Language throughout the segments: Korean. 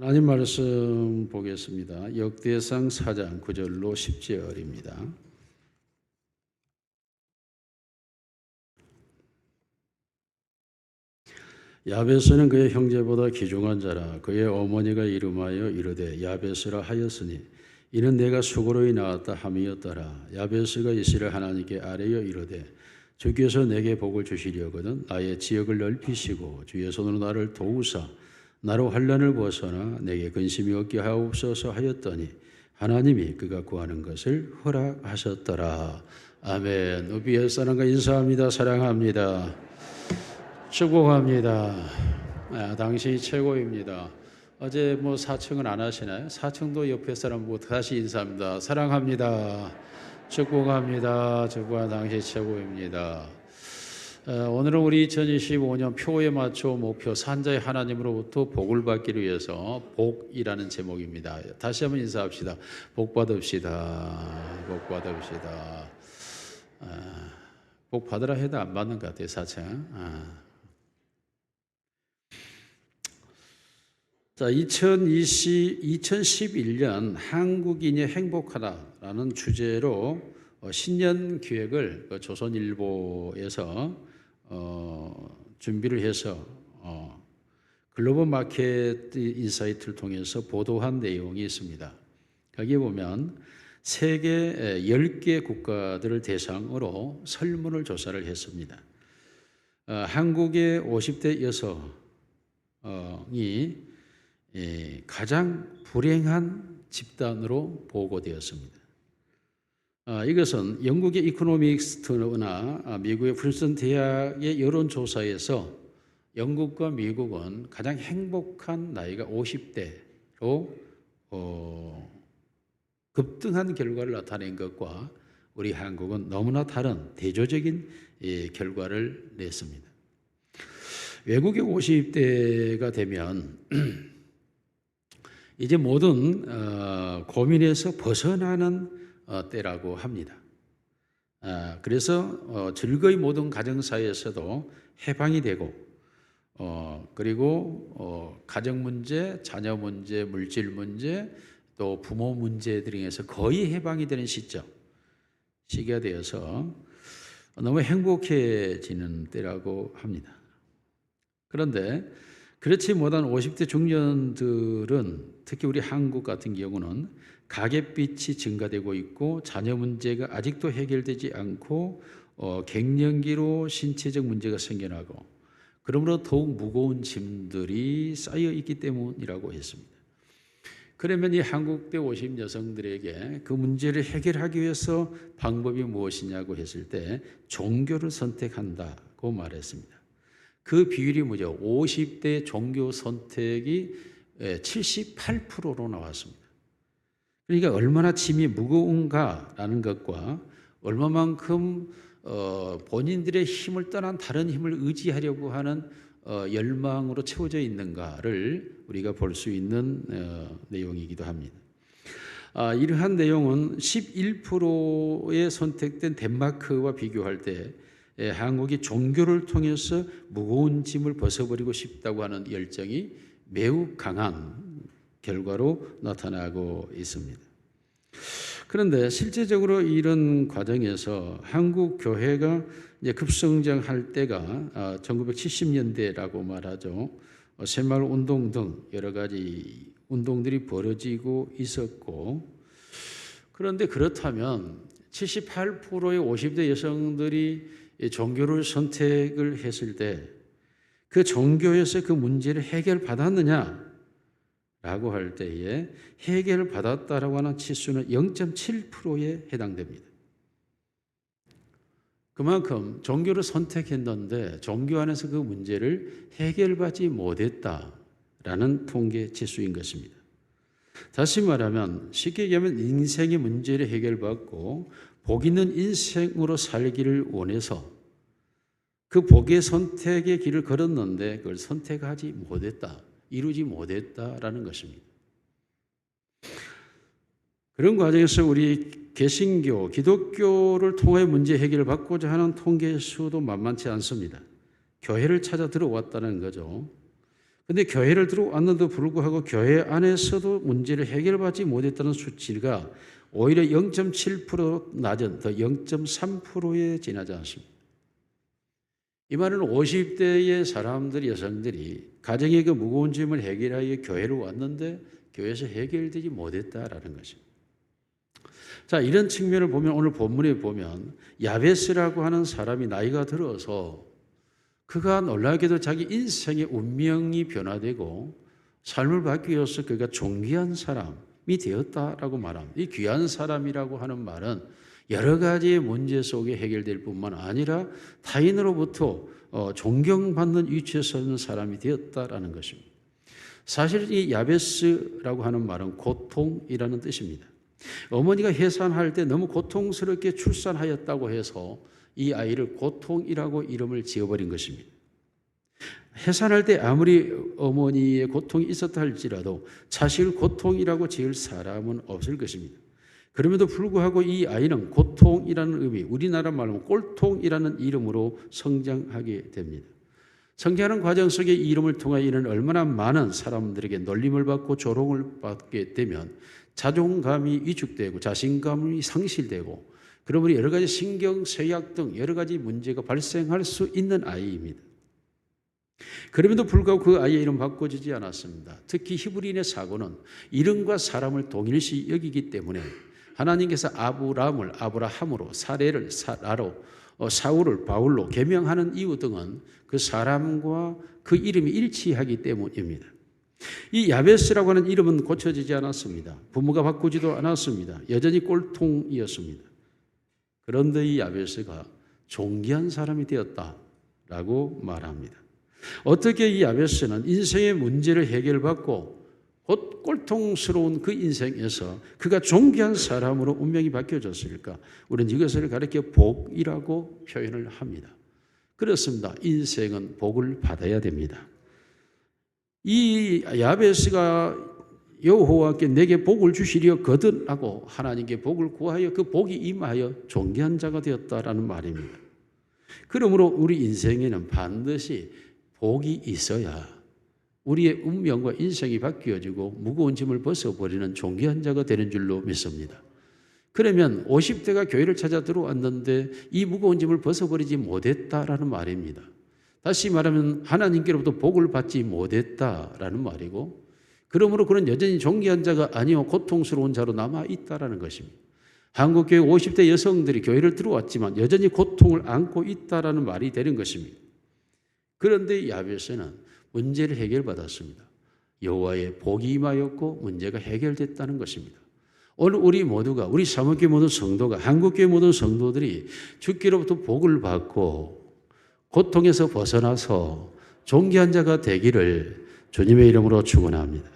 하나님 말씀 보겠습니다. 역대상 4장 9절로 10절입니다. 야베스는 그의 형제보다 귀중한 자라. 그의 어머니가 이름하여 이르되 야베스라 하였으니 이는 내가 수고로이 낳았다 함이었더라. 야베스가 이스라엘 하나님께 아뢰어 이르되 주께서 내게 복을 주시려거든 나의 지역을 넓히시고 주의 손으로 나를 도우사 나로 환난을 벗어나 내게 근심이 없게 하옵소서 하였더니 하나님이 그가 구하는 것을 허락하셨더라. 아멘. 우리 옛사람과 인사합니다. 사랑합니다. 축복합니다. 당신이 최고입니다. 어제 사층은 안 하시나요? 사층도 옆에 사람 보고 다시 인사합니다. 사랑합니다. 축복합니다. 축복한 당신이 최고입니다. 오늘은 우리 2025년 표에 맞춰 목표 산자의 하나님으로부터 복을 받기를 위해서 복이라는 제목입니다. 다시 한번 인사합시다. 복 받읍시다. 복 받읍시다. 복 받으라 해도 안 받는 것 같아요. 사층. 자, 2011년 한국인이 행복하다라는 주제로 신년 기획을 조선일보에서 준비를 해서 글로벌 마켓 인사이트를 통해서 보도한 내용이 있습니다. 거기에 보면 세계 10개 국가들을 대상으로 설문을 조사를 했습니다. 한국의 50대 여성이 가장 불행한 집단으로 보고되었습니다. 이것은 영국의 이코노미스트나 미국의 프린스턴 대학의 여론조사에서 영국과 미국은 가장 행복한 나이가 50대로 급등한 결과를 나타낸 것과 우리 한국은 너무나 다른 대조적인 결과를 냈습니다. 외국의 50대가 되면 이제 모든 고민에서 벗어나는 때라고 합니다. 그래서 즐거이 모든 가정사회에서도 해방이 되고 그리고 가정 문제, 자녀 문제, 물질 문제, 또 부모 문제 등에서 거의 해방이 되는 시기가 되어서 너무 행복해지는 때라고 합니다. 그런데 그렇지 못한 50대 중년들은 특히 우리 한국 같은 경우는 가계빚이 증가되고 있고 자녀 문제가 아직도 해결되지 않고 갱년기로 신체적 문제가 생겨나고 그러므로 더욱 무거운 짐들이 쌓여 있기 때문이라고 했습니다. 그러면 이 한국대 50 여성들에게 그 문제를 해결하기 위해서 방법이 무엇이냐고 했을 때 종교를 선택한다고 말했습니다. 그 비율이 뭐죠? 50대 종교 선택이 78%로 나왔습니다. 그러니까 얼마나 짐이 무거운가라는 것과 얼마만큼 본인들의 힘을 떠난 다른 힘을 의지하려고 하는 열망으로 채워져 있는가를 우리가 볼 수 있는 내용이기도 합니다. 이러한 내용은 11%에 선택된 덴마크와 비교할 때 한국이 종교를 통해서 무거운 짐을 벗어버리고 싶다고 하는 열정이 매우 강한 결과로 나타나고 있습니다. 그런데 실제적으로 이런 과정에서 한국 교회가 이제 급성장할 때가 1970년대라고 말하죠. 새마을 운동 등 여러 가지 운동들이 벌어지고 있었고, 그런데 그렇다면 78%의 50대 여성들이 종교를 선택을 했을 때 그 종교에서 그 문제를 해결받았느냐라고 할 때에 해결받았다라고 하는 치수는 0.7%에 해당됩니다. 그만큼 종교를 선택했는데 종교 안에서 그 문제를 해결받지 못했다라는 통계 치수인 것입니다. 다시 말하면 쉽게 얘기하면 인생의 문제를 해결받고 복 있는 인생으로 살기를 원해서 그 복의 선택의 길을 걸었는데 그걸 선택하지 못했다, 이루지 못했다라는 것입니다. 그런 과정에서 우리 개신교, 기독교를 통해 문제 해결을 받고자 하는 통계 수도 만만치 않습니다. 교회를 찾아 들어왔다는 거죠. 근데 교회를 들어왔는데도 불구하고 교회 안에서도 문제를 해결받지 못했다는 수치가 오히려 0.7% 낮은 더 0.3%에 지나지 않습니다. 이 말은 50대의 사람들이, 여성들이 가정의 그 무거운 짐을 해결하여 교회를 왔는데 교회에서 해결되지 못했다라는 것입니다. 자, 이런 측면을 보면 오늘 본문에 보면 야베스라고 하는 사람이 나이가 들어서 그가 놀라게도 자기 인생의 운명이 변화되고 삶을 바뀌어서 그가 존귀한 사람이 되었다라고 말합니다. 이 귀한 사람이라고 하는 말은 여러 가지의 문제 속에 해결될 뿐만 아니라 타인으로부터 존경받는 위치에 서는 사람이 되었다라는 것입니다. 사실 이 야베스라고 하는 말은 고통이라는 뜻입니다. 어머니가 해산할 때 너무 고통스럽게 출산하였다고 해서 이 아이를 고통이라고 이름을 지어버린 것입니다. 해산할 때 아무리 어머니의 고통이 있었다 할지라도 사실 고통이라고 지을 사람은 없을 것입니다. 그럼에도 불구하고 이 아이는 고통이라는 의미, 우리나라 말로 꼴통이라는 이름으로 성장하게 됩니다. 성장하는 과정 속에 이 이름을 통하여 이는 얼마나 많은 사람들에게 놀림을 받고 조롱을 받게 되면 자존감이 위축되고 자신감이 상실되고 그러므로 여러 가지 신경쇠약 등 여러 가지 문제가 발생할 수 있는 아이입니다. 그럼에도 불구하고 그 아이의 이름 바꿔주지 않았습니다. 특히 히브리인의 사고는 이름과 사람을 동일시 여기기 때문에 하나님께서 아브라함으로 사례를 사라로 사울을 바울로 개명하는 이유 등은 그 사람과 그 이름이 일치하기 때문입니다. 이 야베스라고 하는 이름은 고쳐지지 않았습니다. 부모가 바꾸지도 않았습니다. 여전히 꼴통이었습니다. 그런데 이 야베스가 존귀한 사람이 되었다라고 말합니다. 어떻게 이 야베스는 인생의 문제를 해결받고 곧 꼴통스러운 그 인생에서 그가 존귀한 사람으로 운명이 바뀌어졌을까? 우리는 이것을 가리켜 복이라고 표현을 합니다. 그렇습니다. 인생은 복을 받아야 됩니다. 이 야베스가 여호와께 내게 복을 주시려 거듭하고 하나님께 복을 구하여 그 복이 임하여 존귀한 자가 되었다라는 말입니다. 그러므로 우리 인생에는 반드시 복이 있어야 우리의 운명과 인생이 바뀌어지고 무거운 짐을 벗어버리는 존귀한 자가 되는 줄로 믿습니다. 그러면 50대가 교회를 찾아 들어왔는데 이 무거운 짐을 벗어버리지 못했다라는 말입니다. 다시 말하면 하나님께로부터 복을 받지 못했다라는 말이고 그러므로 그는 여전히 존귀한 자가 아니요 고통스러운 자로 남아있다라는 것입니다. 한국교회 50대 여성들이 교회를 들어왔지만 여전히 고통을 안고 있다라는 말이 되는 것입니다. 그런데 야베스는 문제를 해결받았습니다. 여호와의 복이 임하였고 문제가 해결됐다는 것입니다. 오늘 우리 모두가 우리 사목교회 모든 성도가 한국교회 모든 성도들이 주께로부터 복을 받고 고통에서 벗어나서 존귀한 자가 되기를 주님의 이름으로 축원합니다.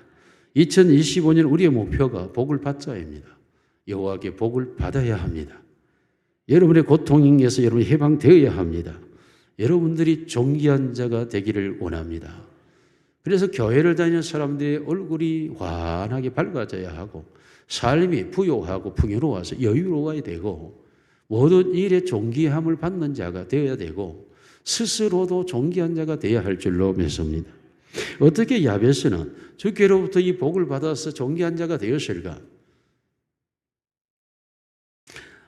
2025년 우리의 목표가 복을 받자입니다. 여호와께 복을 받아야 합니다. 여러분의 고통에서 여러분이 해방되어야 합니다. 여러분들이 존귀한 자가 되기를 원합니다. 그래서 교회를 다니는 사람들의 얼굴이 환하게 밝아져야 하고 삶이 부요하고 풍요로워서 여유로워야 되고 모든 일에 존귀함을 받는 자가 되어야 되고 스스로도 존귀한 자가 되어야 할 줄로 믿습니다. 어떻게 야베스는 주께로부터 이 복을 받아서 존귀한 자가 되었을까?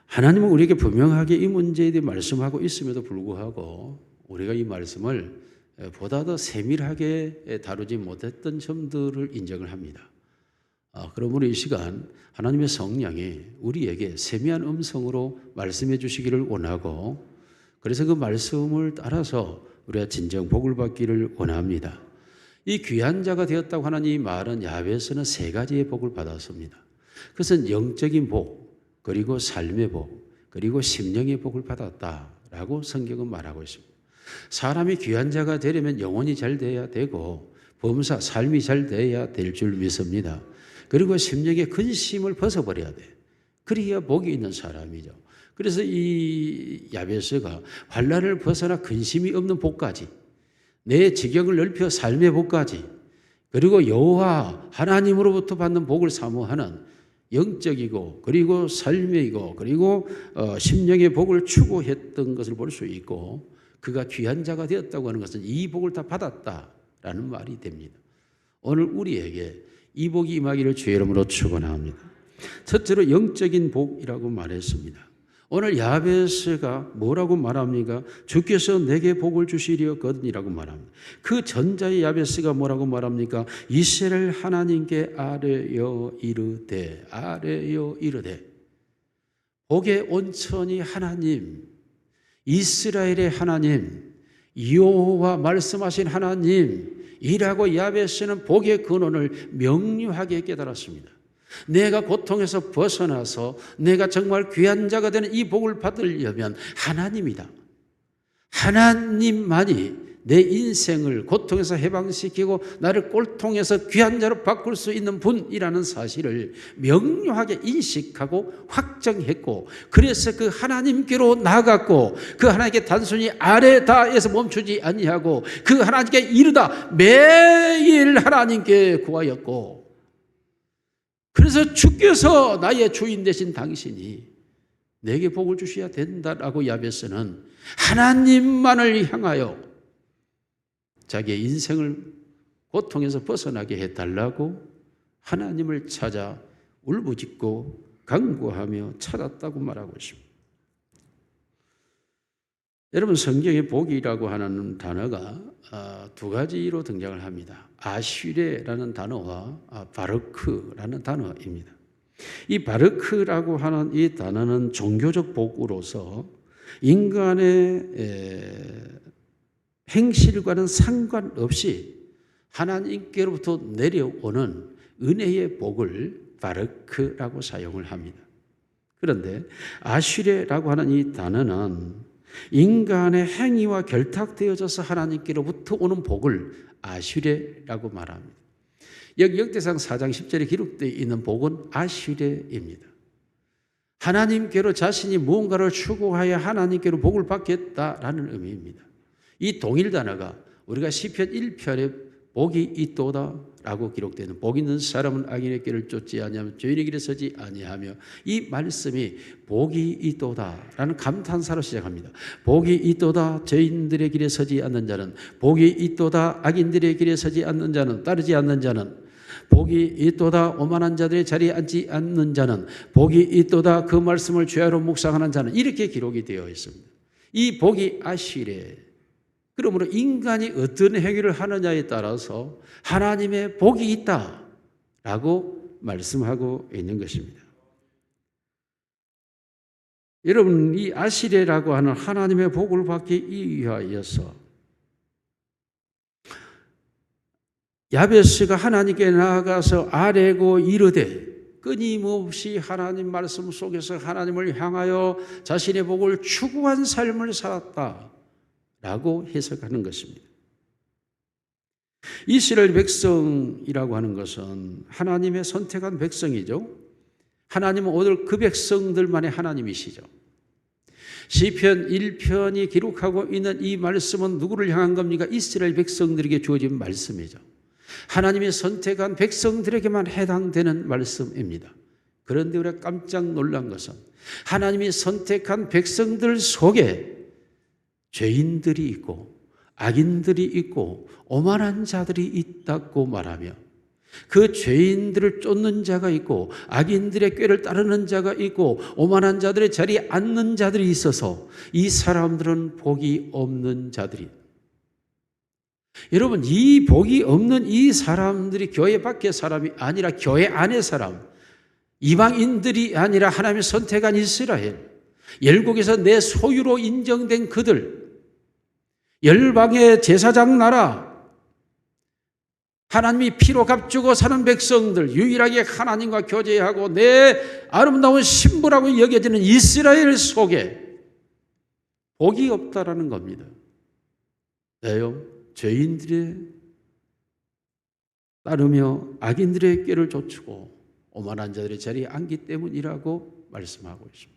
하나님은 우리에게 분명하게 이 문제에 대해 말씀하고 있음에도 불구하고 우리가 이 말씀을 보다 더 세밀하게 다루지 못했던 점들을 인정을 합니다. 그러므로 이 시간 하나님의 성령이 우리에게 세미한 음성으로 말씀해 주시기를 원하고 그래서 그 말씀을 따라서 우리가 진정 복을 받기를 원합니다. 이 귀한 자가 되었다고 하는 이 말은 야베스는 세 가지의 복을 받았습니다. 그것은 영적인 복, 그리고 삶의 복, 그리고 심령의 복을 받았다라고 성경은 말하고 있습니다. 사람이 귀한 자가 되려면 영혼이 잘 돼야 되고 범사, 삶이 잘 돼야 될 줄 믿습니다. 그리고 심령의 근심을 벗어버려야 돼. 그래야 복이 있는 사람이죠. 그래서 이 야베스가 환난을 벗어나 근심이 없는 복까지, 내 지경을 넓혀 삶의 복까지, 그리고 여호와 하나님으로부터 받는 복을 사모하는 영적이고 그리고 삶이고 그리고 심령의 복을 추구했던 것을 볼 수 있고 그가 귀한 자가 되었다고 하는 것은 이 복을 다 받았다라는 라는 말이 됩니다. 오늘 우리에게 이 복이 임하기를 주의 이름으로 축원합니다. 첫째로 영적인 복이라고 말했습니다. 오늘 야베스가 뭐라고 말합니까? 주께서 내게 복을 주시려거든이라고 말합니다. 그 전자의 야베스가 뭐라고 말합니까? 이스라엘 하나님께 아뢰어 이르되 복의 온천이 하나님, 이스라엘의 하나님, 여호와 말씀하신 하나님이라고 야베스는 복의 근원을 명료하게 깨달았습니다. 내가 고통에서 벗어나서 내가 정말 귀한 자가 되는 이 복을 받으려면 하나님이다. 하나님만이 내 인생을 고통에서 해방시키고 나를 꼴통에서 귀한 자로 바꿀 수 있는 분이라는 사실을 명료하게 인식하고 확정했고, 그래서 그 하나님께로 나아갔고, 그 하나님께 단순히 아뢰다에서 멈추지 아니하고 그 하나님께 이르다 매일 하나님께 구하였고, 그래서 주께서 나의 주인 되신 당신이 내게 복을 주셔야 된다라고 야베스는 하나님만을 향하여 자기의 인생을 고통에서 벗어나게 해달라고 하나님을 찾아 울부짖고 간구하며 찾았다고 말하고 있습니다. 여러분, 성경에 복이라고 하는 단어가 두 가지로 등장을 합니다. 아슈레라는 단어와 바르크라는 단어입니다. 이 바르크라고 하는 이 단어는 종교적 복으로서 인간의 행실과는 상관없이 하나님께로부터 내려오는 은혜의 복을 바르크라고 사용을 합니다. 그런데 아슈레라고 하는 이 단어는 인간의 행위와 결탁되어져서 하나님께로부터 오는 복을 아슈레라고 말합니다. 여기 역대상 4장 10절에 기록되어 있는 복은 아슈레입니다. 하나님께로 자신이 무언가를 추구하여 하나님께로 복을 받겠다라는 의미입니다. 이 동일 단어가 우리가 시편 1편에 복이 있도다 라고 기록되는, 복 있는 사람은 악인의 길을 쫓지 아니하며 죄인의 길에 서지 아니하며, 이 말씀이 복이 있도다 라는 감탄사로 시작합니다. 복이 있도다, 죄인들의 길에 서지 않는 자는, 복이 있도다, 악인들의 길에 서지 않는 자는, 따르지 않는 자는, 복이 있도다, 오만한 자들의 자리에 앉지 않는 자는, 복이 있도다, 그 말씀을 죄하로 묵상하는 자는, 이렇게 기록이 되어 있습니다. 이 복이 아시레. 그러므로 인간이 어떤 행위를 하느냐에 따라서 하나님의 복이 있다라고 말씀하고 있는 것입니다. 여러분, 이 아시레라고 하는 하나님의 복을 받기 위하여서 야베스가 하나님께 나아가서 아뢰고 이르되 끊임없이 하나님 말씀 속에서 하나님을 향하여 자신의 복을 추구한 삶을 살았다 라고 해석하는 것입니다. 이스라엘 백성이라고 하는 것은 하나님의 선택한 백성이죠. 하나님은 오늘 그 백성들만의 하나님이시죠. 시편 1편이 기록하고 있는 이 말씀은 누구를 향한 겁니까? 이스라엘 백성들에게 주어진 말씀이죠. 하나님이 선택한 백성들에게만 해당되는 말씀입니다. 그런데 우리가 깜짝 놀란 것은 하나님이 선택한 백성들 속에 죄인들이 있고 악인들이 있고 오만한 자들이 있다고 말하며, 그 죄인들을 쫓는 자가 있고 악인들의 꾀를 따르는 자가 있고 오만한 자들의 자리에 앉는 자들이 있어서 이 사람들은 복이 없는 자들이, 여러분, 이 복이 없는 이 사람들이 교회 밖의 사람이 아니라 교회 안의 사람, 이방인들이 아니라 하나님의 선택한 이스라엘, 열국에서 내 소유로 인정된 그들, 열방의 제사장 나라, 하나님이 피로 값주고 사는 백성들, 유일하게 하나님과 교제하고 내 아름다운 신부라고 여겨지는 이스라엘 속에 복이 없다라는 겁니다. 왜요? 죄인들에 따르며 악인들의 꾀를 좇고 오만한 자들의 자리에 앉기 때문이라고 말씀하고 있습니다.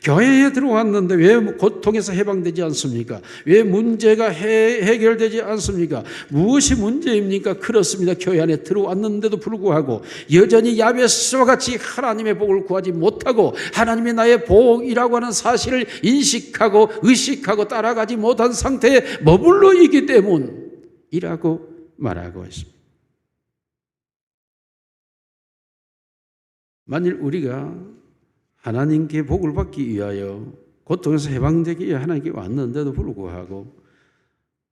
교회에 들어왔는데 왜 고통에서 해방되지 않습니까? 왜 문제가 해결되지 않습니까? 무엇이 문제입니까? 그렇습니다. 교회 안에 들어왔는데도 불구하고 여전히 야베스와 같이 하나님의 복을 구하지 못하고 하나님이 나의 복이라고 하는 사실을 인식하고 의식하고 따라가지 못한 상태에 머물러 있기 때문, 이라고 말하고 있습니다. 만일 우리가 하나님께 복을 받기 위하여 고통에서 해방되기 위해 하나님께 왔는데도 불구하고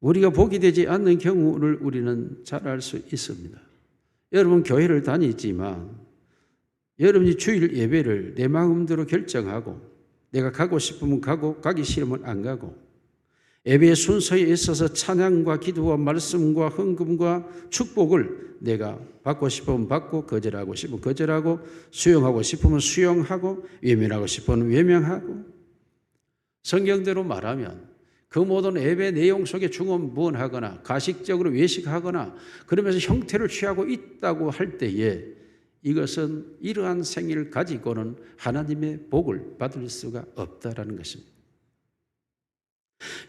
우리가 복이 되지 않는 경우를 우리는 잘 알 수 있습니다. 여러분 교회를 다니지만 여러분이 주일 예배를 내 마음대로 결정하고 내가 가고 싶으면 가고 가기 싫으면 안 가고 예배의 순서에 있어서 찬양과 기도와 말씀과 헌금과 축복을 내가 받고 싶으면 받고 거절하고 싶으면 거절하고 수용하고 싶으면 수용하고 외면하고 싶으면 외면하고 성경대로 말하면 그 모든 예배 내용 속에 중언부언하거나 가식적으로 외식하거나 그러면서 형태를 취하고 있다고 할 때에 이것은 이러한 생애를 가지고는 하나님의 복을 받을 수가 없다라는 것입니다.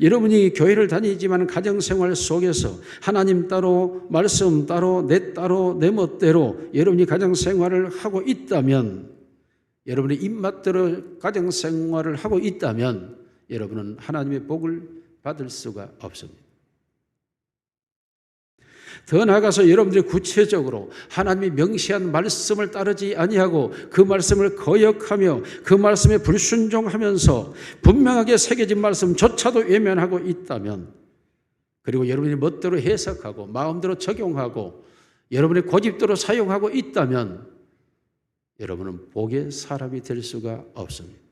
여러분이 교회를 다니지만 가정생활 속에서 하나님 따로 말씀 따로 내 따로 내 멋대로 여러분이 가정생활을 하고 있다면 여러분의 입맛대로 가정생활을 하고 있다면 여러분은 하나님의 복을 받을 수가 없습니다. 더 나아가서 여러분들이 구체적으로 하나님이 명시한 말씀을 따르지 아니하고 그 말씀을 거역하며 그 말씀에 불순종하면서 분명하게 새겨진 말씀조차도 외면하고 있다면 그리고 여러분이 멋대로 해석하고 마음대로 적용하고 여러분의 고집대로 사용하고 있다면 여러분은 복의 사람이 될 수가 없습니다.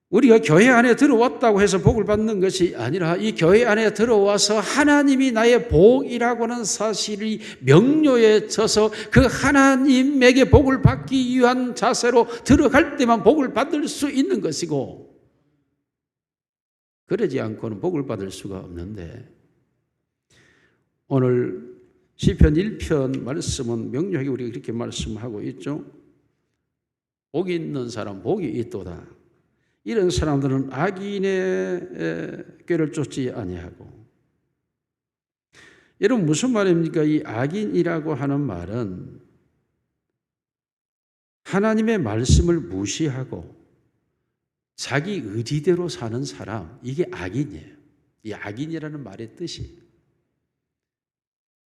우리가 교회 안에 들어왔다고 해서 복을 받는 것이 아니라 이 교회 안에 들어와서 하나님이 나의 복이라고 하는 사실이 명료해져서 그 하나님에게 복을 받기 위한 자세로 들어갈 때만 복을 받을 수 있는 것이고 그러지 않고는 복을 받을 수가 없는데 오늘 시편 1편 말씀은 명료하게 우리가 그렇게 말씀하고 있죠. 복이 있는 사람 복이 있도다. 이런 사람들은 악인의 꾀를 쫓지 아니하고 여러분 무슨 말입니까? 이 악인이라고 하는 말은 하나님의 말씀을 무시하고 자기 의지대로 사는 사람 이게 악인이에요. 이 악인이라는 말의 뜻이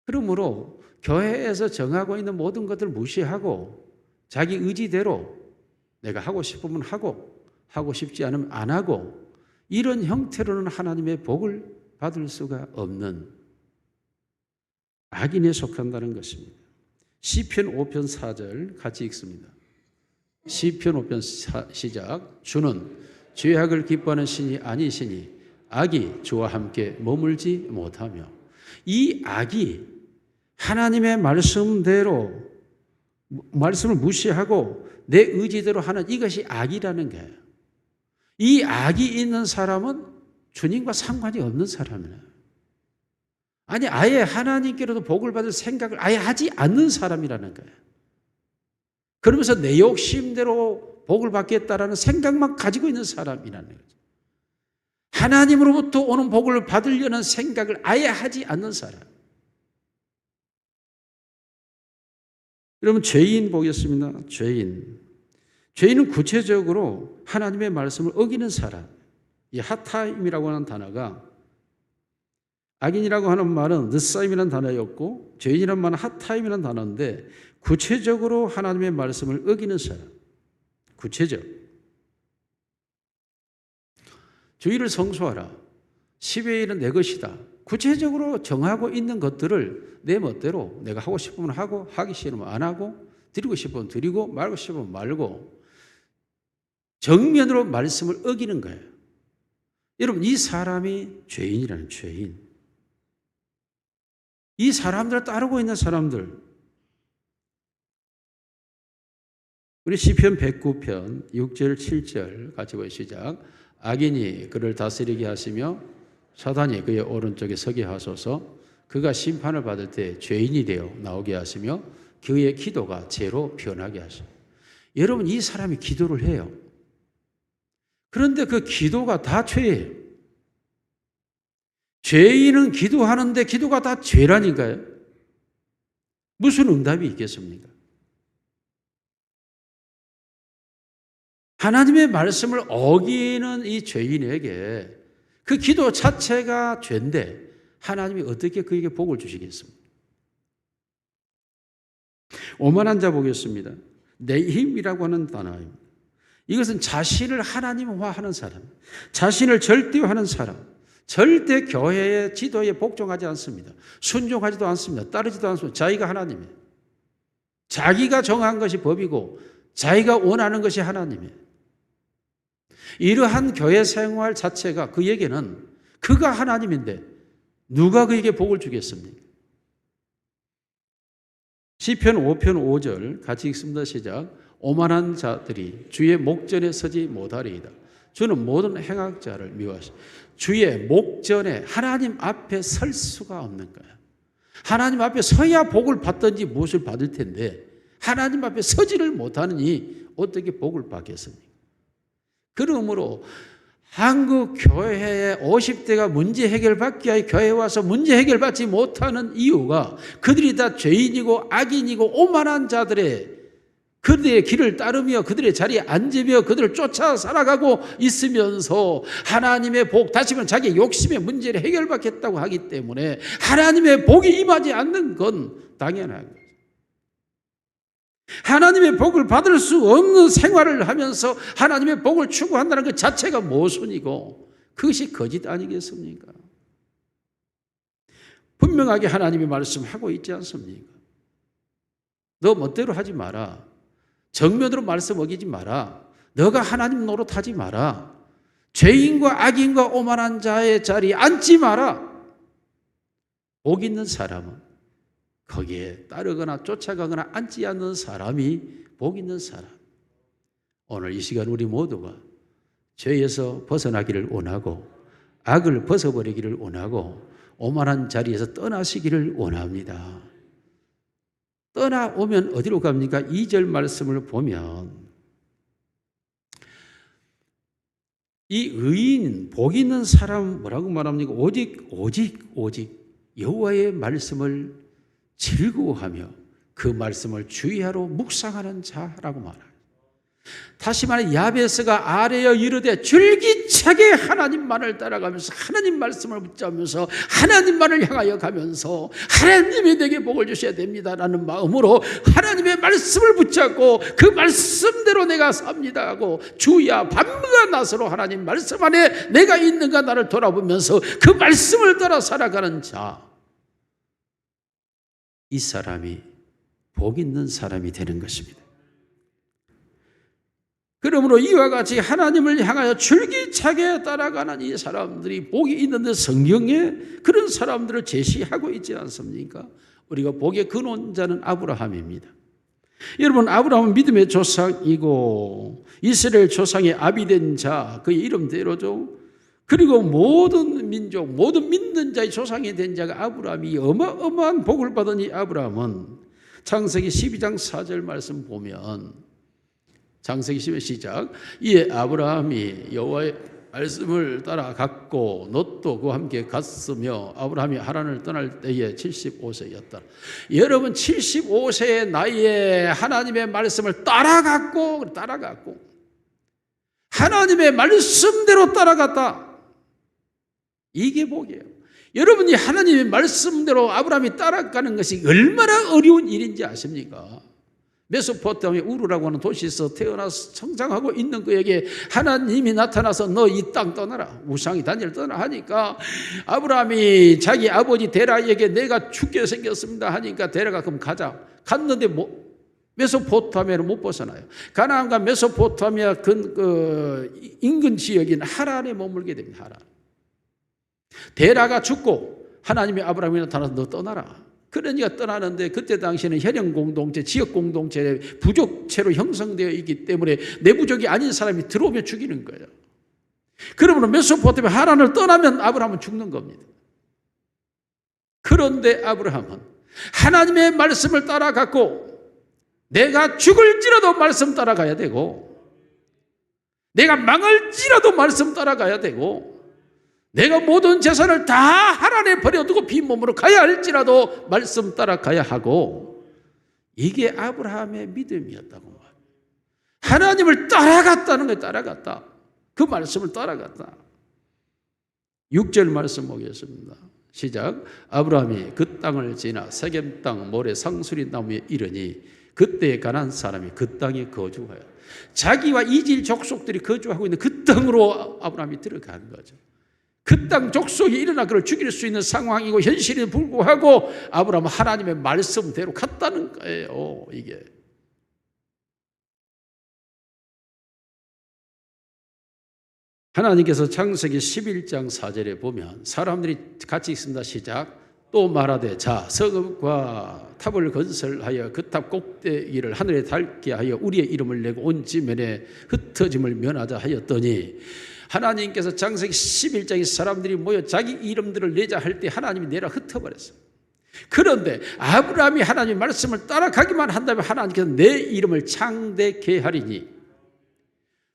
그러므로 교회에서 정하고 있는 모든 것들을 무시하고 자기 의지대로 내가 하고 싶으면 하고 싶지 않으면 안 하고 이런 형태로는 하나님의 복을 받을 수가 없는 악인에 속한다는 것입니다. 시편 5편 4절 같이 읽습니다. 시편 5편 시작. 주는 죄악을 기뻐하는 신이 아니시니 악이 주와 함께 머물지 못하며 이 악이 하나님의 말씀대로 말씀을 무시하고 내 의지대로 하는 이것이 악이라는 거예요. 이 악이 있는 사람은 주님과 상관이 없는 사람이에요. 아니 아예 하나님께로도 복을 받을 생각을 아예 하지 않는 사람이라는 거예요. 그러면서 내 욕심대로 복을 받겠다라는 생각만 가지고 있는 사람이라는 거죠. 하나님으로부터 오는 복을 받으려는 생각을 아예 하지 않는 사람. 여러분 죄인 보겠습니다. 죄인은 구체적으로 하나님의 말씀을 어기는 사람. 이 하타임이라고 하는 단어가 악인이라고 하는 말은 느사임이라는 단어였고 죄인이라는 말은 하타임이라는 단어인데 구체적으로 하나님의 말씀을 어기는 사람. 구체적. 주의를 성수하라. 10의 1은 내 것이다. 구체적으로 정하고 있는 것들을 내 멋대로 내가 하고 싶으면 하고 하기 싫으면 안 하고 드리고 싶으면 드리고 말고 싶으면 말고 정면으로 말씀을 어기는 거예요. 여러분 이 사람이 죄인이라는 죄인. 이 사람들을 따르고 있는 사람들. 우리 시편 109편 6절 7절 같이 보시죠. 악인이 그를 다스리게 하시며 사단이 그의 오른쪽에 서게 하소서. 그가 심판을 받을 때 죄인이 되어 나오게 하시며 그의 기도가 죄로 변하게 하시며. 여러분 이 사람이 기도를 해요. 그런데 그 기도가 다 죄예요. 죄인은 기도하는데 기도가 다 죄라니까요. 무슨 응답이 있겠습니까? 하나님의 말씀을 어기는 이 죄인에게 그 기도 자체가 죄인데 하나님이 어떻게 그에게 복을 주시겠습니까? 오만한 자 보겠습니다. 내 힘이라고 하는 단어입니다. 이것은 자신을 하나님화하는 사람, 자신을 절대화하는 사람, 절대 교회의 지도에 복종하지 않습니다. 순종하지도 않습니다. 따르지도 않습니다. 자기가 하나님이에요. 자기가 정한 것이 법이고 자기가 원하는 것이 하나님이에요. 이러한 교회 생활 자체가 그에게는 그가 하나님인데 누가 그에게 복을 주겠습니까? 시편 5편 5절 같이 읽습니다. 시작. 오만한 자들이 주의 목전에 서지 못하리이다. 주는 모든 행악자를 미워하시고 주의 목전에 하나님 앞에 설 수가 없는 거야. 하나님 앞에 서야 복을 받든지 무엇을 받을 텐데 하나님 앞에 서지를 못하느니 어떻게 복을 받겠습니까? 그러므로 한국 교회의 50대가 문제 해결받기 위해 교회에 와서 문제 해결받지 못하는 이유가 그들이 다 죄인이고 악인이고 오만한 자들의 그들의 길을 따르며 그들의 자리에 앉으며 그들을 쫓아 살아가고 있으면서 하나님의 복, 다시 말하면 자기 욕심의 문제를 해결받겠다고 하기 때문에 하나님의 복이 임하지 않는 건 당연한 거예요. 하나님의 복을 받을 수 없는 생활을 하면서 하나님의 복을 추구한다는 것 자체가 모순이고 그것이 거짓 아니겠습니까? 분명하게 하나님이 말씀하고 있지 않습니까? 너 멋대로 하지 마라. 정면으로 말씀 어기지 마라. 너가 하나님 노릇하지 마라. 죄인과 악인과 오만한 자의 자리에 앉지 마라. 복 있는 사람은 거기에 따르거나 쫓아가거나 앉지 않는 사람이 복 있는 사람. 오늘 이 시간 우리 모두가 죄에서 벗어나기를 원하고 악을 벗어버리기를 원하고 오만한 자리에서 떠나시기를 원합니다. 떠나오면 어디로 갑니까? 2절 말씀을 보면 이 의인, 복 있는 사람 뭐라고 말합니까? 오직 여호와의 말씀을 즐거워하며 그 말씀을 주의하러 묵상하는 자라고 말합니다. 다시 말해 야베스가 아뢰어 이르되 줄기차게 하나님만을 따라가면서 하나님 말씀을 붙잡으면서 하나님만을 향하여 가면서 하나님이 내게 복을 주셔야 됩니다라는 마음으로 하나님의 말씀을 붙잡고 그 말씀대로 내가 삽니다 하고 주야 밤과 낮으로 하나님 말씀 안에 내가 있는가 나를 돌아보면서 그 말씀을 따라 살아가는 자, 이 사람이 복 있는 사람이 되는 것입니다. 그러므로 이와 같이 하나님을 향하여 줄기차게 따라가는 이 사람들이 복이 있는데 성경에 그런 사람들을 제시하고 있지 않습니까? 우리가 복의 근원자는 아브라함입니다. 여러분, 아브라함은 믿음의 조상이고 이스라엘 조상의 아비된 자, 그의 이름대로죠. 그리고 모든 민족, 모든 믿는 자의 조상이 된 자가 아브라함이 어마어마한 복을 받은 이 아브라함은 창세기 12장 4절 말씀 보면 창세기 12장 시작. 이에 아브라함이 여호와의 말씀을 따라갔고 롯도 그와 함께 갔으며 아브라함이 하란을 떠날 때에 75세였다. 여러분 75세의 나이에 하나님의 말씀을 따라갔고 하나님의 말씀대로 따라갔다. 이게 복이에요. 여러분이 하나님의 말씀대로 아브라함이 따라가는 것이 얼마나 어려운 일인지 아십니까? 메소포타미아 우르라고 하는 도시에서 태어나서 성장하고 있는 그에게 하나님이 나타나서 너 이 땅 떠나라. 우상이 다니엘 떠나라 하니까 아브라함이 자기 아버지 데라에게 내가 죽게 생겼습니다 하니까 데라가 그럼 가자. 갔는데 메소포타미아를 못 벗어나요. 가나안과 메소포타미아 인근 지역인 하란에 머물게 됩니다. 하란. 데라가 죽고 하나님이 아브라함이 나타나서 너 떠나라. 그러니까 떠나는데 그때 당시에는 혈연 공동체, 지역 공동체, 부족체로 형성되어 있기 때문에 내부족이 아닌 사람이 들어오면 죽이는 거예요. 그러므로 메소포타미아 하란을 떠나면 아브라함은 죽는 겁니다. 그런데 아브라함은 하나님의 말씀을 따라갔고 내가 죽을지라도 말씀 따라가야 되고 내가 망할지라도 말씀 따라가야 되고 내가 모든 재산을 다 하란에 버려두고 빈몸으로 가야 할지라도 말씀 따라가야 하고 이게 아브라함의 믿음이었다고 말합니다. 하나님을 따라갔다는 거예요. 따라갔다. 그 말씀을 따라갔다. 6절 말씀 보겠습니다. 시작. 아브라함이 그 땅을 지나 세겜 땅 모래 상수리 나무에 이르니 그때 가나안 사람이 그 땅에 거주하여 자기와 이질 족속들이 거주하고 있는 그 땅으로 아브라함이 들어가는 거죠. 그 땅 족속이 일어나 그를 죽일 수 있는 상황이고 현실에 불구하고 아브라함은 하나님의 말씀대로 갔다는 거예요. 이게 하나님께서 창세기 11장 4절에 보면 사람들이 같이 있습니다. 시작. 또 말하되 자 성읍과 탑을 건설하여 그 탑 꼭대기를 하늘에 닿게 하여 우리의 이름을 내고 온 지면에 흩어짐을 면하자 하였더니 하나님께서 창세기 11장에 사람들이 모여 자기 이름들을 내자 할 때 하나님이 내라 흩어버렸어요. 그런데 아브라함이 하나님의 말씀을 따라가기만 한다면 하나님께서 내 이름을 창대케 하리니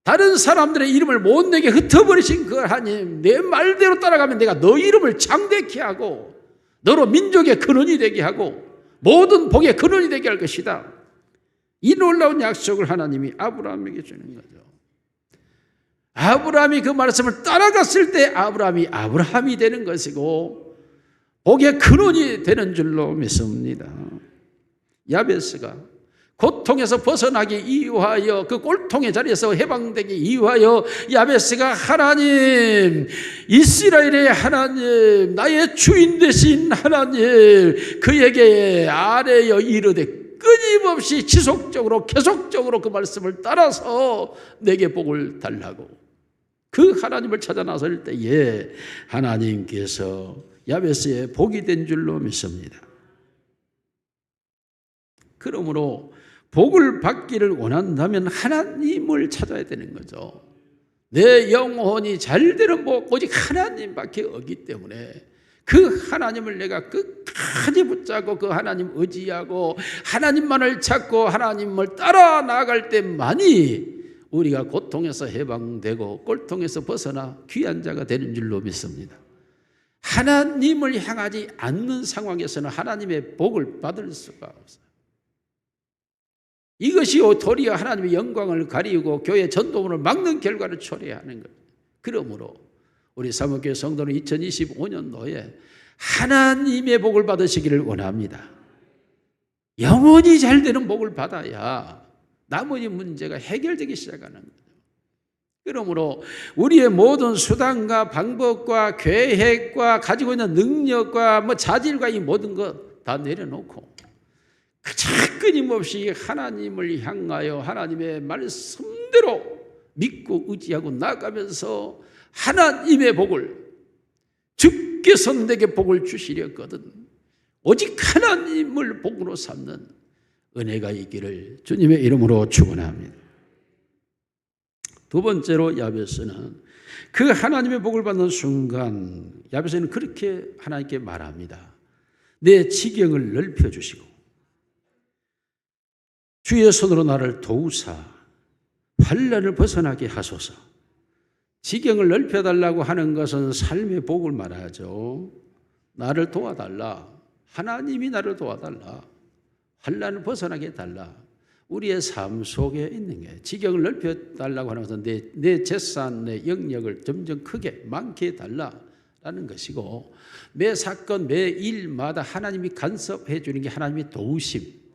다른 사람들의 이름을 못 내게 흩어버리신 그 하나님 내 말대로 따라가면 내가 너 이름을 창대케 하고 너로 민족의 근원이 되게 하고 모든 복의 근원이 되게 할 것이다. 이 놀라운 약속을 하나님이 아브라함에게 주는 거죠. 아브라함이 그 말씀을 따라갔을 때 아브라함이 되는 것이고 복의 근원이 되는 줄로 믿습니다. 야베스가 고통에서 벗어나기 위하여 그 꼴통의 자리에서 해방되기 위하여 야베스가 하나님 이스라엘의 하나님 나의 주인 되신 하나님 그에게 아뢰어 이르되 끊임없이 지속적으로 계속적으로 그 말씀을 따라서 내게 복을 달라고 그 하나님을 찾아 나설 때에 하나님께서 야베스의 복이 된 줄로 믿습니다. 그러므로 복을 받기를 원한다면 하나님을 찾아야 되는 거죠. 내 영혼이 잘 되는 복 오직 하나님밖에 없기 때문에 그 하나님을 내가 끝까지 붙잡고 그 하나님 의지하고 하나님만을 찾고 하나님을 따라 나아갈 때만이 우리가 고통에서 해방되고 꼴통에서 벗어나 귀한 자가 되는 줄로 믿습니다. 하나님을 향하지 않는 상황에서는 하나님의 복을 받을 수가 없어요. 이것이 도리어 하나님의 영광을 가리우고 교회 전도문을 막는 결과를 초래하는 것. 그러므로 우리 사목교회 성도는 2025년도에 하나님의 복을 받으시기를 원합니다. 영원히 잘 되는 복을 받아야 나머지 문제가 해결되기 시작하는 거죠. 그러므로 우리의 모든 수단과 방법과 계획과 가지고 있는 능력과 자질과 이 모든 것 다 내려놓고 끊임없이 하나님을 향하여 하나님의 말씀대로 믿고 의지하고 나가면서 하나님의 복을 주께서 내게 복을 주시렸거든 오직 하나님을 복으로 삼는 은혜가 있기를 주님의 이름으로 축원합니다. 두 번째로 야베스는 그 하나님의 복을 받는 순간 야베스는 그렇게 하나님께 말합니다. 내 지경을 넓혀주시고 주의 손으로 나를 도우사 환난을 벗어나게 하소서. 지경을 넓혀달라고 하는 것은 삶의 복을 말하죠. 나를 도와달라. 하나님이 나를 도와달라. 환난을 벗어나게 해달라. 우리의 삶 속에 있는 게 지경을 넓혀달라고 하는 것은 내 재산, 내 영역을 점점 크게 많게 해달라라는 것이고 매 사건, 매 일마다 하나님이 간섭해 주는 게 하나님의 도우심.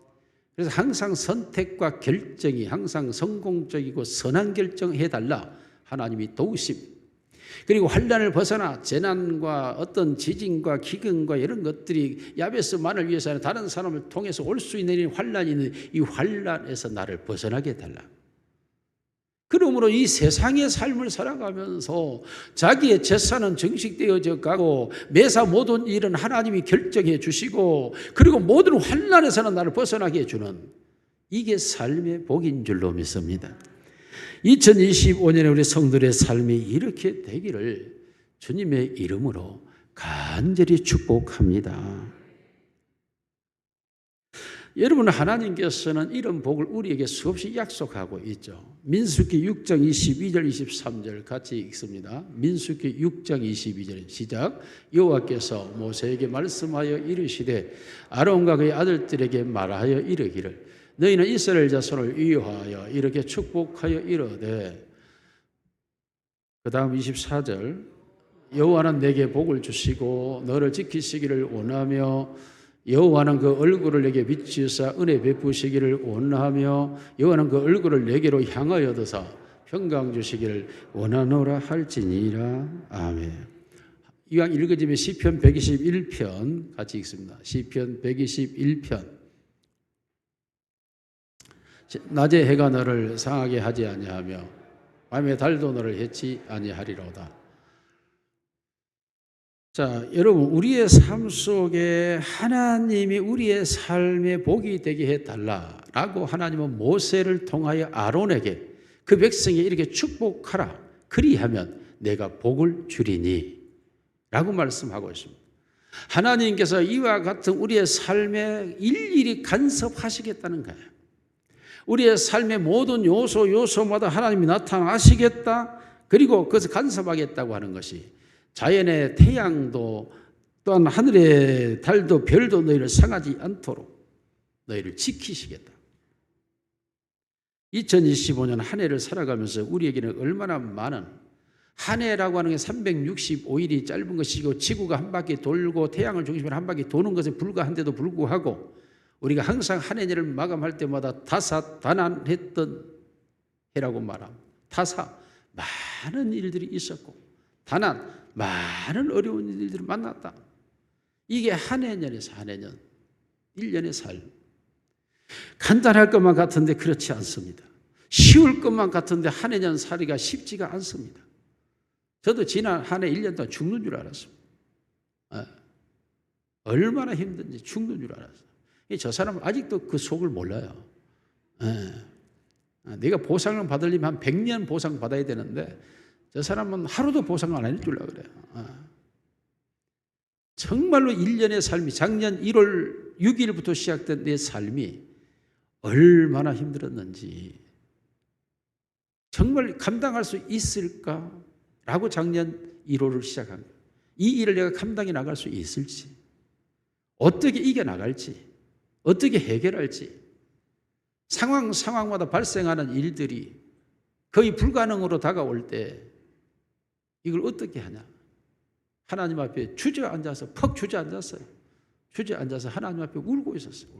그래서 항상 선택과 결정이 항상 성공적이고 선한 결정해달라. 하나님이 도우심. 그리고 환난을 벗어나 재난과 어떤 지진과 기근과 이런 것들이 야베스만을 위해서는 다른 사람을 통해서 올 수 있는 환난이 있는 이 환난에서 나를 벗어나게 해달라. 그러므로 이 세상의 삶을 살아가면서 자기의 재산은 정식되어져 가고 매사 모든 일은 하나님이 결정해 주시고 그리고 모든 환난에서는 나를 벗어나게 해주는 이게 삶의 복인 줄로 믿습니다. 2025년에 우리 성도들의 삶이 이렇게 되기를 주님의 이름으로 간절히 축복합니다. 여러분 하나님께서는 이런 복을 우리에게 수없이 약속하고 있죠. 민수기 6장 22절 23절 같이 읽습니다. 민수기 6장 22절 시작. 여호와께서 모세에게 말씀하여 이르시되 아론과 그의 아들들에게 말하여 이르기를 너희는 이스라엘 자손을 위하여 이렇게 축복하여 이르되 그 다음 24절 여호와는 내게 복을 주시고 너를 지키시기를 원하며 여호와는 그 얼굴을 내게 비추사 은혜 베푸시기를 원하며 여호와는 그 얼굴을 내게로 향하여 드사 평강 주시기를 원하노라 할지니라. 아멘. 이왕 읽어지면 시편 121편 같이 읽습니다. 시편 121편. 낮에 해가 너를 상하게 하지 아니하며 밤에 달도 너를 해치 아니하리로다. 자, 여러분, 우리의 삶 속에 하나님이 우리의 삶에 복이 되게 해달라라고 하나님은 모세를 통하여 아론에게 그 백성이 이렇게 축복하라, 그리하면 내가 복을 주리니 라고 말씀하고 있습니다. 하나님께서 이와 같은 우리의 삶에 일일이 간섭하시겠다는 거예요. 우리의 삶의 모든 요소마다 하나님이 나타나시겠다, 그리고 그것을 간섭하겠다고 하는 것이 자연의 태양도 또한 하늘의 달도 별도 너희를 상하지 않도록 너희를 지키시겠다. 2025년 한 해를 살아가면서 우리에게는 얼마나 많은, 한 해라고 하는 게 365일이 짧은 것이고 지구가 한 바퀴 돌고 태양을 중심으로 한 바퀴 도는 것에 불과한데도 불구하고 우리가 항상 한 해를 마감할 때마다 다사다난했던 해라고 말합니다. 다사, 많은 일들이 있었고 다난, 많은 어려운 일들을 만났다. 이게 한 해년에서 한 해년, 1년의 삶. 간단할 것만 같은데 그렇지 않습니다. 쉬울 것만 같은데 한 해년 살이가 쉽지가 않습니다. 저도 지난 한 해 1년 동안 죽는 줄 알았습니다. 얼마나 힘든지 죽는 줄 알았어요. 저 사람은 아직도 그 속을 몰라요. 내가 보상을 받으려면 한 100년 보상 받아야 되는데 저 사람은 하루도 보상을 안 해주려고 그래요. 정말로 1년의 삶이, 작년 1월 6일부터 시작된 내 삶이 얼마나 힘들었는지 정말 감당할 수 있을까라고 작년 1월을 시작한 거예요. 이 일을 내가 감당해 나갈 수 있을지, 어떻게 이겨나갈지, 어떻게 해결할지, 상황마다 발생하는 일들이 거의 불가능으로 다가올 때 이걸 어떻게 하냐. 하나님 앞에 주저앉아서, 퍽 주저앉았어요. 주저앉아서 하나님 앞에 울고 있었어요.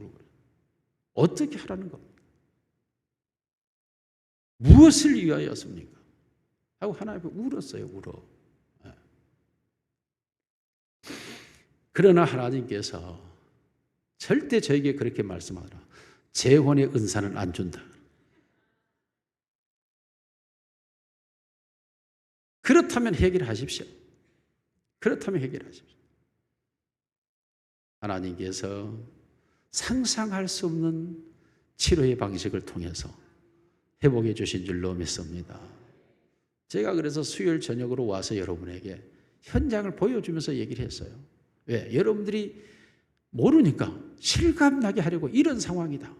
어떻게 하라는 겁니까? 무엇을 위하여였습니까? 하고 하나님 앞에 울었어요. 울어. 그러나 하나님께서 절대 저에게 그렇게 말씀하더라. 재혼의 은사는 안 준다. 그렇다면 해결하십시오. 그렇다면 해결하십시오. 하나님께서 상상할 수 없는 치료의 방식을 통해서 회복해 주신 줄로 믿습니다. 제가 그래서 수요일 저녁으로 와서 여러분에게 현장을 보여주면서 얘기를 했어요. 왜? 여러분들이 모르니까 실감나게 하려고 이런 상황이다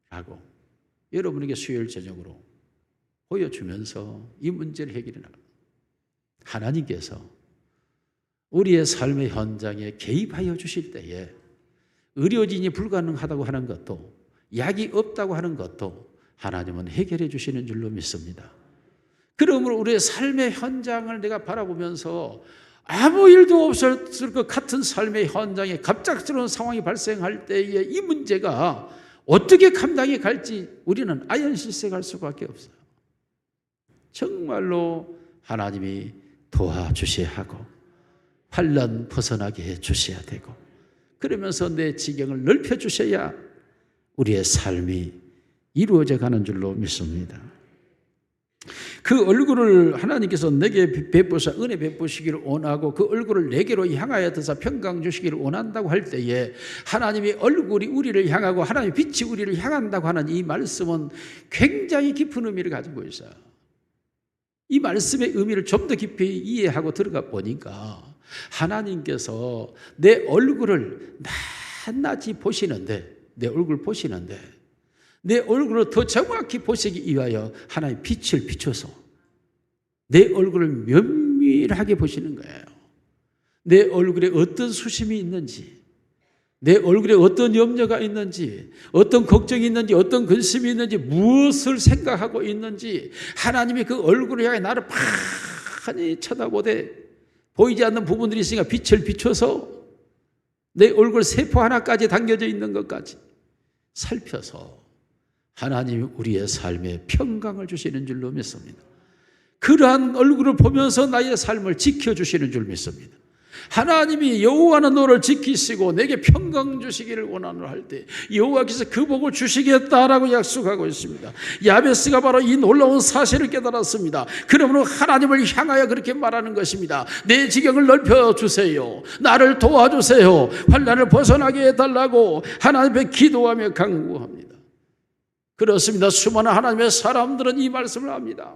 라고 여러분에게 수요일 저녁으로 보여주면서 이 문제를 해결해 나갑니다. 하나님께서 우리의 삶의 현장에 개입하여 주실 때에 의료진이 불가능하다고 하는 것도, 약이 없다고 하는 것도 하나님은 해결해 주시는 줄로 믿습니다. 그러므로 우리의 삶의 현장을 내가 바라보면서 아무 일도 없었을 것 같은 삶의 현장에 갑작스러운 상황이 발생할 때에 이 문제가 어떻게 감당해 갈지 우리는 아연실색할 수밖에 없어요. 정말로 하나님이 도와주셔야 하고 환난 벗어나게 해주셔야 되고, 그러면서 내 지경을 넓혀주셔야 우리의 삶이 이루어져 가는 줄로 믿습니다. 그 얼굴을 하나님께서 내게 베푸사 은혜 베푸시기를 원하고 그 얼굴을 내게로 향하여 드사 평강 주시기를 원한다고 할 때에 하나님의 얼굴이 우리를 향하고 하나님의 빛이 우리를 향한다고 하는 이 말씀은 굉장히 깊은 의미를 가지고 있어요. 이 말씀의 의미를 좀 더 깊이 이해하고 들어가 보니까 하나님께서 내 얼굴을 낱낱이 보시는데, 내 얼굴 보시는데 내 얼굴을 더 정확히 보시기 위하여 하나님 빛을 비춰서 내 얼굴을 면밀하게 보시는 거예요. 내 얼굴에 어떤 수심이 있는지, 내 얼굴에 어떤 염려가 있는지, 어떤 걱정이 있는지, 어떤 근심이 있는지, 무엇을 생각하고 있는지 하나님이 그 얼굴을 향해 나를 빤히 쳐다보되 보이지 않는 부분들이 있으니까 빛을 비춰서 내 얼굴 세포 하나까지 담겨져 있는 것까지 살펴서 하나님이 우리의 삶에 평강을 주시는 줄로 믿습니다. 그러한 얼굴을 보면서 나의 삶을 지켜주시는 줄 믿습니다. 하나님이 여호와는 너를 지키시고 내게 평강 주시기를 원하노라 할 때 여호와께서 그 복을 주시겠다라고 약속하고 있습니다. 야베스가 바로 이 놀라운 사실을 깨달았습니다. 그러므로 하나님을 향하여 그렇게 말하는 것입니다. 내 지경을 넓혀주세요. 나를 도와주세요. 환난을 벗어나게 해달라고 하나님 앞에 기도하며 간구합니다. 그렇습니다. 수많은 하나님의 사람들은 이 말씀을 합니다.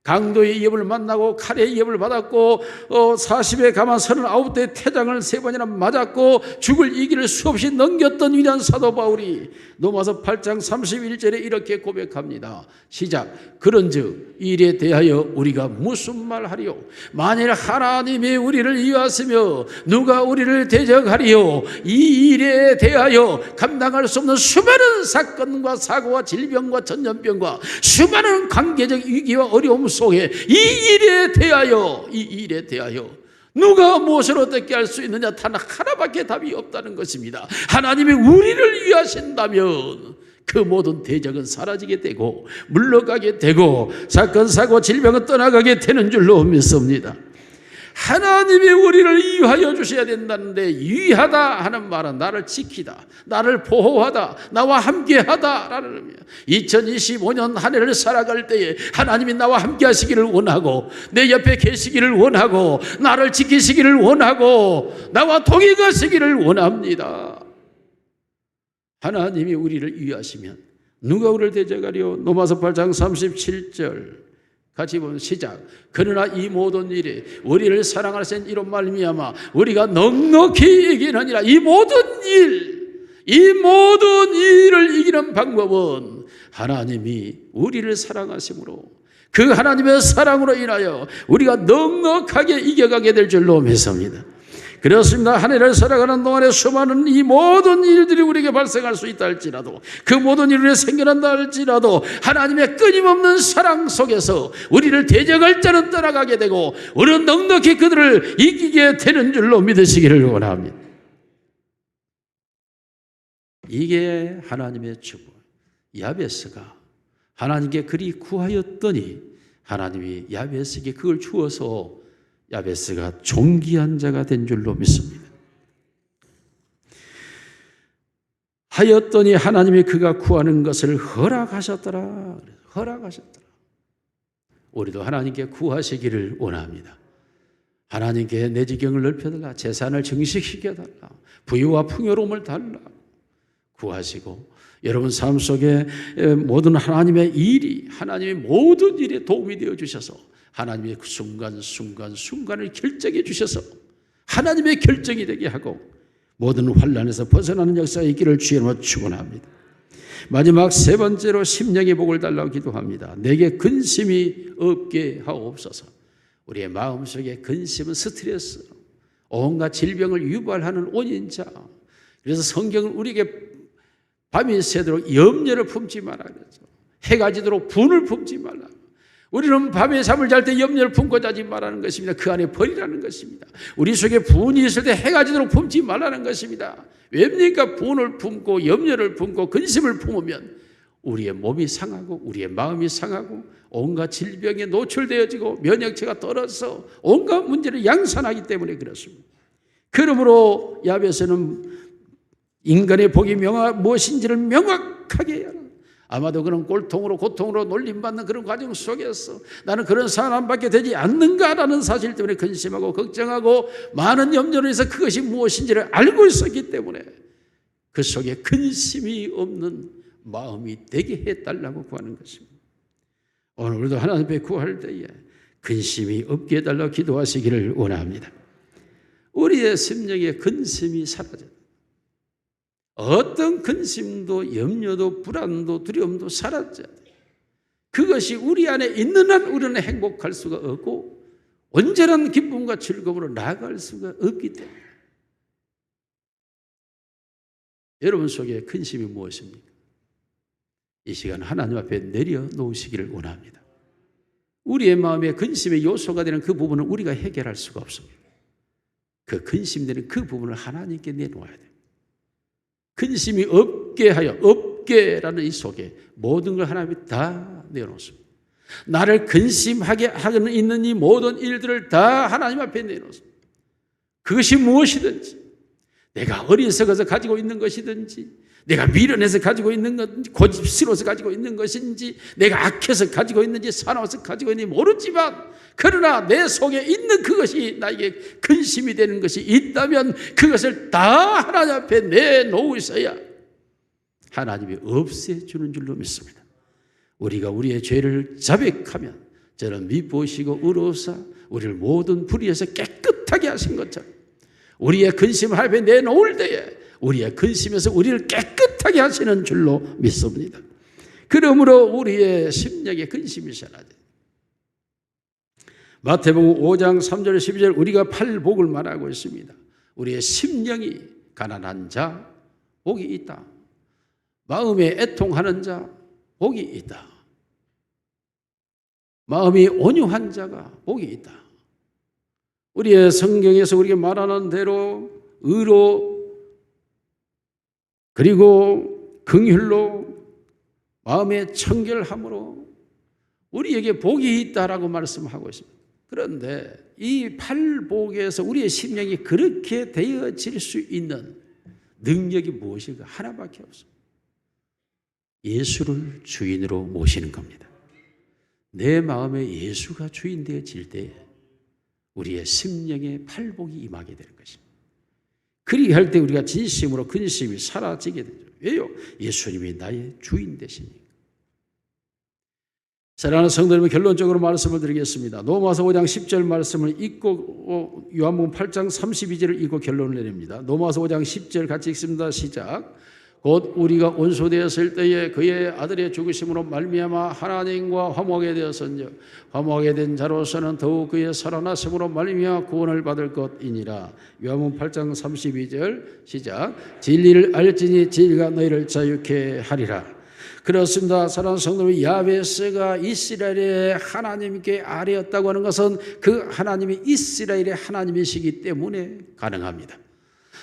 강도의 위협을 만나고 칼의 위협을 받았고 40에 가만 39대 태장을 3번이나 맞았고 죽을 이 길을 수없이 넘겼던 위대한 사도 바울이 로마서 8장 31절에 이렇게 고백합니다. 시작. 그런즉 일에 대하여 우리가 무슨 말하리요? 만일 하나님이 우리를 위하시며 누가 우리를 대적하리요? 이 일에 대하여 감당할 수 없는 수많은 사건과 사고와 질병과 전염병과 수많은 관계적 위기와 어려움 속에 이 일에 대하여 누가 무엇을 어떻게 할 수 있느냐? 단 하나밖에 답이 없다는 것입니다. 하나님이 우리를 위하신다면 그 모든 대적은 사라지게 되고 물러가게 되고 사건 사고 질병은 떠나가게 되는 줄로 믿습니다. 하나님이 우리를 위하여 주셔야 된다는데 위하다 하는 말은 나를 지키다, 나를 보호하다, 나와 함께하다라는 의미예요. 2025년 한 해를 살아갈 때에 하나님이 나와 함께 하시기를 원하고 내 옆에 계시기를 원하고 나를 지키시기를 원하고 나와 동행하시기를 원합니다. 하나님이 우리를 위하시면 누가 우리를 대적하리요? 로마서 8장 37절 같이 보면 시작. 그러나 이 모든 일이 우리를 사랑하신 이로 말미암아 우리가 넉넉히 이기느니라. 이 모든 일을 이기는 방법은 하나님이 우리를 사랑하심으로 그 하나님의 사랑으로 인하여 우리가 넉넉하게 이겨가게 될 줄로 믿습니다. 그렇습니다. 한 해를 살아가는 동안에 수많은 이 모든 일들이 우리에게 발생할 수 있다 할지라도 그 모든 일이 생겨난다 할지라도 하나님의 끊임없는 사랑 속에서 우리를 대적할 자는 떠나가게 되고 우리는 넉넉히 그들을 이기게 되는 줄로 믿으시기를 원합니다. 이게 하나님의 축복. 야베스가 하나님께 그리 구하였더니 하나님이 야베스에게 그걸 주어서 야베스가 존귀한 자가 된 줄로 믿습니다. 하였더니 하나님이 그가 구하는 것을 허락하셨더라. 우리도 하나님께 구하시기를 원합니다. 하나님께 내 지경을 넓혀달라, 재산을 증식시켜달라, 부유와 풍요로움을 달라 구하시고 여러분 삶 속에 모든 하나님의 일이 하나님의 모든 일에 도움이 되어 주셔서 하나님의 순간순간을 결정해 주셔서 하나님의 결정이 되게 하고 모든 환난에서 벗어나는 역사가 있기를 주의 이름으로 축원합니다. 마지막 세 번째로 심령의 복을 달라고 기도합니다. 내게 근심이 없게 하옵소서. 우리의 마음속에 근심은 스트레스, 온갖 질병을 유발하는 원인자. 그래서 성경은 우리에게 밤이 새도록 염려를 품지 말라 그랬죠. 해가 지도록 분을 품지 말라. 우리는 밤에 잠을 잘 때 염려를 품고 자지 말라는 것입니다. 그 안에 버리라는 것입니다. 우리 속에 분이 있을 때 해가 지도록 품지 말라는 것입니다. 왜입니까? 분을 품고 염려를 품고 근심을 품으면 우리의 몸이 상하고 우리의 마음이 상하고 온갖 질병에 노출되어지고 면역체가 떨어져 온갖 문제를 양산하기 때문에 그렇습니다. 그러므로 야베스는 인간의 복이 무엇인지를 명확하게 해야 합니다. 아마도 그런 고통으로 놀림받는 그런 과정 속에서 나는 그런 사람밖에 되지 않는가라는 사실 때문에 근심하고 걱정하고 많은 염려를 해서 그것이 무엇인지를 알고 있었기 때문에 그 속에 근심이 없는 마음이 되게 해달라고 구하는 것입니다. 오늘 우리도 하나님 앞에 구할 때에 근심이 없게 해달라고 기도하시기를 원합니다. 우리의 심령에 근심이 사라져요. 어떤 근심도 염려도 불안도 두려움도 사라져야 돼요. 그것이 우리 안에 있는 한 우리는 행복할 수가 없고 온전한 기쁨과 즐거움으로 나아갈 수가 없기 때문에 여러분 속에 근심이 무엇입니까? 이 시간 하나님 앞에 내려놓으시기를 원합니다. 우리의 마음에 근심의 요소가 되는 그 부분을 우리가 해결할 수가 없습니다. 그 근심되는 그 부분을 하나님께 내놓아야 돼요. 근심이 없게 하여, 없게라는 이 속에 모든 걸 하나님이 다 내놓습니다. 나를 근심하게 하고 있는 이 모든 일들을 다 하나님 앞에 내놓습니다. 그것이 무엇이든지, 내가 어리석어서 가지고 있는 것이든지, 내가 미련해서 가지고 있는 건지, 고집스러워서 가지고 있는 것인지, 내가 악해서 가지고 있는지, 사나워서 가지고 있는지 모르지만, 그러나 내 속에 있는 그것이 나에게 근심이 되는 것이 있다면 그것을 다 하나님 앞에 내놓으셔야 하나님이 없애주는 줄로 믿습니다. 우리가 우리의 죄를 자백하면 저는 미보시고 의로우사 우리를 모든 불의에서 깨끗하게 하신 것처럼 우리의 근심을 하나님 앞에 내놓을 때에 우리의 근심에서 우리를 깨끗하게 하시는 줄로 믿습니다. 그러므로 우리의 심령에 근심이 있어야 돼. 마태복음 5장 3절 12절 우리가 팔복을 말하고 있습니다. 우리의 심령이 가난한 자 복이 있다. 마음에 애통하는 자 복이 있다. 마음이 온유한 자가 복이 있다. 우리의 성경에서 우리가 말하는 대로 의로 그리고 긍휼로 마음의 청결함으로 우리에게 복이 있다라고 말씀하고 있습니다. 그런데 이 팔복에서 우리의 심령이 그렇게 되어질 수 있는 능력이 무엇일까? 하나밖에 없습니다. 예수를 주인으로 모시는 겁니다. 내 마음에 예수가 주인 되어질 때 우리의 심령에 팔복이 임하게 되는 것입니다. 그렇게 할 때 우리가 진심으로 근심이 사라지게 되죠. 왜요? 예수님이 나의 주인 되시니까. 사랑하는 성도 여러분, 결론적으로 말씀을 드리겠습니다. 로마서 5장 10절 말씀을 읽고 요한복음 8장 32절을 읽고 결론을 내립니다. 로마서 5장 10절 같이 읽습니다. 시작. 곧 우리가 원수되었을 때에 그의 아들의 죽으심으로 말미암아 하나님과 화목하게 되었은즉 화목하게 된 자로서는 더욱 그의 살아나심으로 말미암아 구원을 받을 것이니라. 요한복음 8장 32절 시작. 진리를 알지니 진리가 너희를 자유케 하리라. 그렇습니다. 사랑하는 성도님, 야베스가 이스라엘의 하나님께 아뢰었다고 하는 것은 그 하나님이 이스라엘의 하나님이시기 때문에 가능합니다.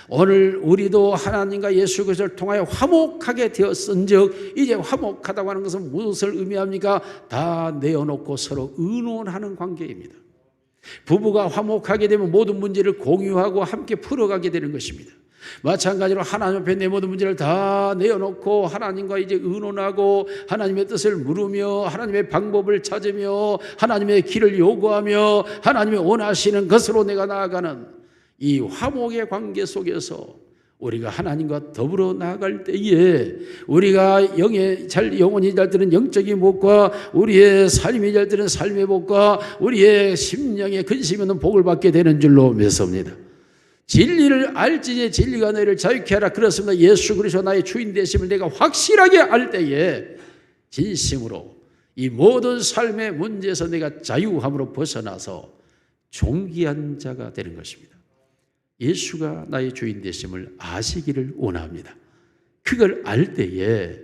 오늘 우리도 하나님과 예수 그리스도를 통하여 화목하게 되었은즉 이제 화목하다고 하는 것은 무엇을 의미합니까? 다 내어놓고 서로 의논하는 관계입니다. 부부가 화목하게 되면 모든 문제를 공유하고 함께 풀어가게 되는 것입니다. 마찬가지로 하나님 앞에 내 모든 문제를 다 내어놓고 하나님과 이제 의논하고 하나님의 뜻을 물으며 하나님의 방법을 찾으며 하나님의 길을 요구하며 하나님의 원하시는 것으로 내가 나아가는 이 화목의 관계 속에서 우리가 하나님과 더불어 나아갈 때에 우리가 영혼이 잘 되는 영적인 복과 우리의 삶이 잘 되는 삶의 복과 우리의 심령의 근심이 없는 복을 받게 되는 줄로 믿습니다. 진리를 알지니 진리가 너희를 자유케 하라. 그렇습니다. 예수 그리스도 나의 주인 되심을 내가 확실하게 알 때에 진심으로 이 모든 삶의 문제에서 내가 자유함으로 벗어나서 존귀한 자가 되는 것입니다. 예수가 나의 주인 되심을 아시기를 원합니다. 그걸 알 때에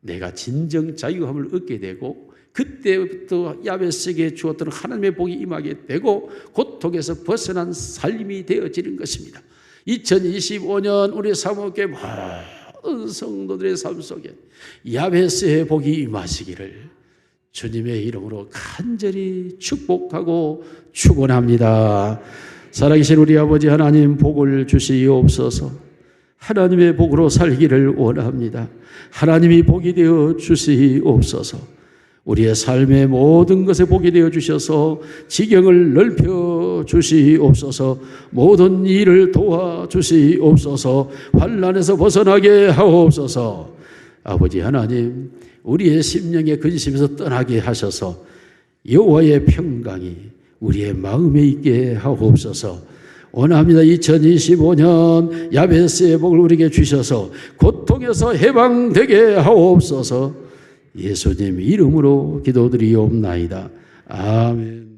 내가 진정 자유함을 얻게 되고 그때부터 야베스에게 주었던 하나님의 복이 임하게 되고 고통에서 벗어난 삶이 되어지는 것입니다. 2025년 우리 사모교회 모든 성도들의 삶 속에 야베스의 복이 임하시기를 주님의 이름으로 간절히 축복하고 축원합니다. 살아계신 우리 아버지 하나님, 복을 주시옵소서. 하나님의 복으로 살기를 원합니다. 하나님이 복이 되어 주시옵소서. 우리의 삶의 모든 것에 복이 되어 주셔서 지경을 넓혀 주시옵소서. 모든 일을 도와 주시옵소서. 환난에서 벗어나게 하옵소서. 아버지 하나님, 우리의 심령의 근심에서 떠나게 하셔서 여호와의 평강이 우리의 마음에 있게 하옵소서. 원합니다. 2025년 야베스의 복을 우리에게 주셔서 고통에서 해방되게 하옵소서. 예수님 이름으로 기도드리옵나이다. 아멘.